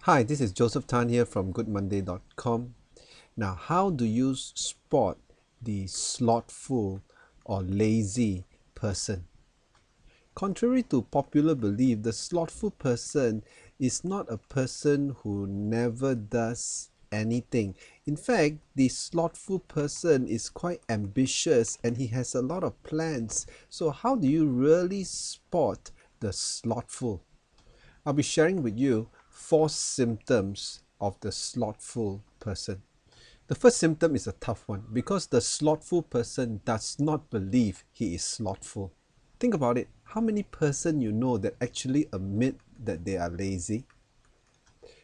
Hi, this is Joseph Tan here from goodmonday.com. Now, how do you spot the slothful or lazy person? Contrary to popular belief, the slothful person is not a person who never does anything. In fact, the slothful person is quite ambitious and he has a lot of plans. So how do you really spot the slothful? I'll be sharing with you 4 symptoms of the slothful person. The first symptom is a tough one because the slothful person does not believe he is slothful. Think about it. How many person you know that actually admit that they are lazy?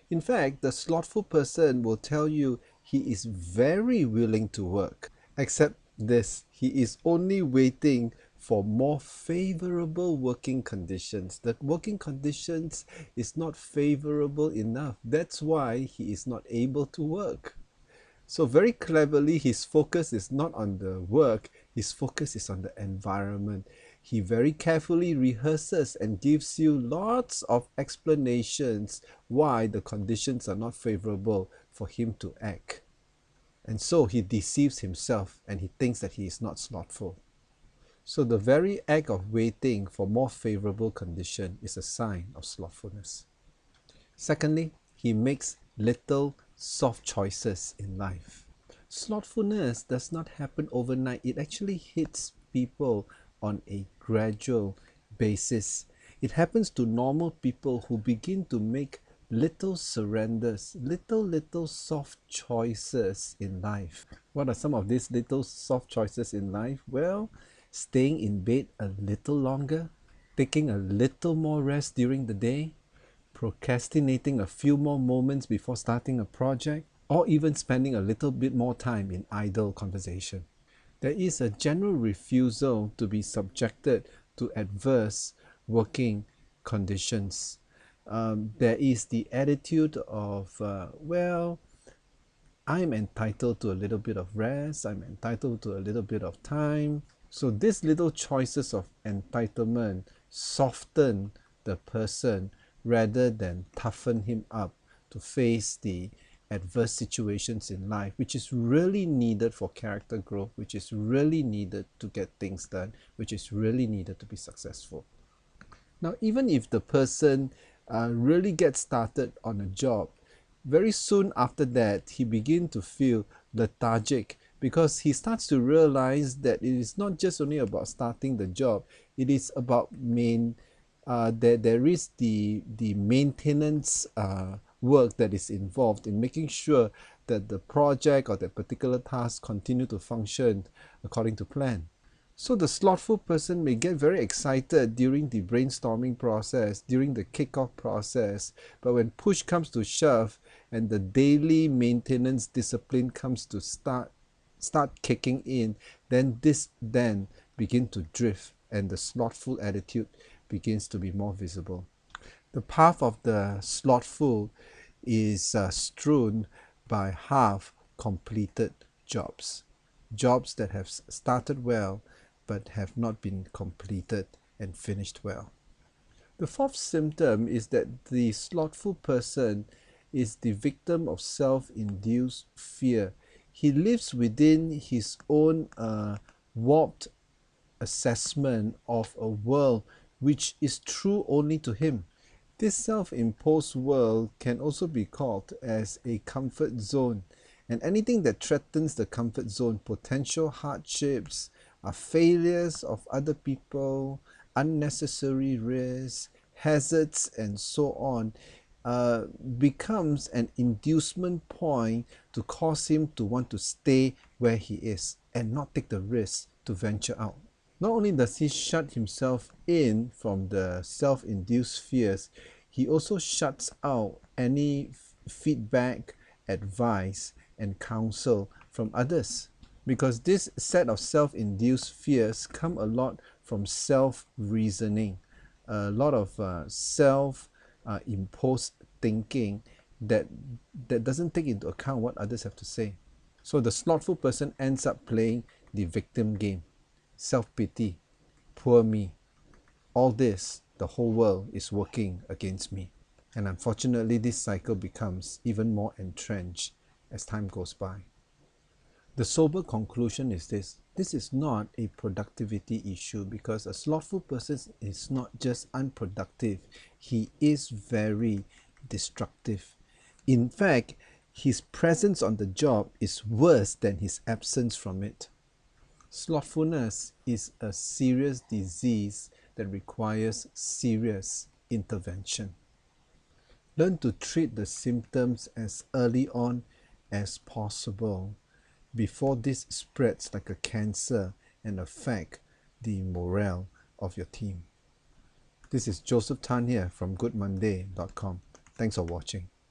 In fact, the slothful person will tell you he is very willing to work. Except this, he is only waiting for more favorable working conditions. The working conditions is not favorable enough. That's why he is not able to work. So very cleverly, his focus is not on the work, his focus is on the environment. He very carefully rehearses and gives you lots of explanations why the conditions are not favorable for him to act. And so he deceives himself and he thinks that he is not slothful. So the very act of waiting for more favorable condition is a sign of slothfulness. Secondly, he makes little soft choices in life. Slothfulness does not happen overnight. It actually hits people on a gradual basis. It happens to normal people who begin to make little surrenders, little soft choices in life. What are some of these little soft choices in life? Well, staying in bed a little longer, taking a little more rest during the day, procrastinating a few more moments before starting a project, or even spending a little bit more time in idle conversation. There is a general refusal to be subjected to adverse working conditions. There is the attitude of, I'm entitled to a little bit of rest, I'm entitled to a little bit of time. So these little choices of entitlement soften the person rather than toughen him up to face the adverse situations in life, which is really needed for character growth, which is really needed to get things done, which is really needed to be successful. Now, even if the person really gets started on a job, very soon after that, he begins to feel lethargic because he starts to realize that it is not just only about starting the job, it is about there is the maintenance work that is involved in making sure that the project or that particular task continue to function according to plan. So the slothful person may get very excited during the brainstorming process, during the kickoff process, but when push comes to shove and the daily maintenance discipline comes to start kicking in, then begin to drift and the slothful attitude begins to be more visible. The path of the slothful is strewn by half completed jobs. Jobs that have started well but have not been completed and finished well. The fourth symptom is that the slothful person is the victim of self-induced fear. He lives within his own warped assessment of a world which is true only to him. This self-imposed world can also be called as a comfort zone, and anything that threatens the comfort zone, potential hardships, failures of other people, unnecessary risks, hazards, and so on, becomes an inducement point to cause him to want to stay where he is and not take the risk to venture out. Not only does he shut himself in from the self-induced fears, he also shuts out any feedback, advice, and counsel from others. Because this set of self-induced fears come a lot from self-reasoning, a lot of self-imposed thinking that doesn't take into account what others have to say. So the slothful person ends up playing the victim game. Self-pity, poor me, all this, the whole world is working against me. And unfortunately, this cycle becomes even more entrenched as time goes by. The sober conclusion is this: this is not a productivity issue, because a slothful person is not just unproductive, he is very destructive. In fact, his presence on the job is worse than his absence from it. Slothfulness is a serious disease that requires serious intervention. Learn to treat the symptoms as early on as possible before this spreads like a cancer and affect the morale of your team. This is Joseph Tan here from goodmonday.com. Thanks for watching.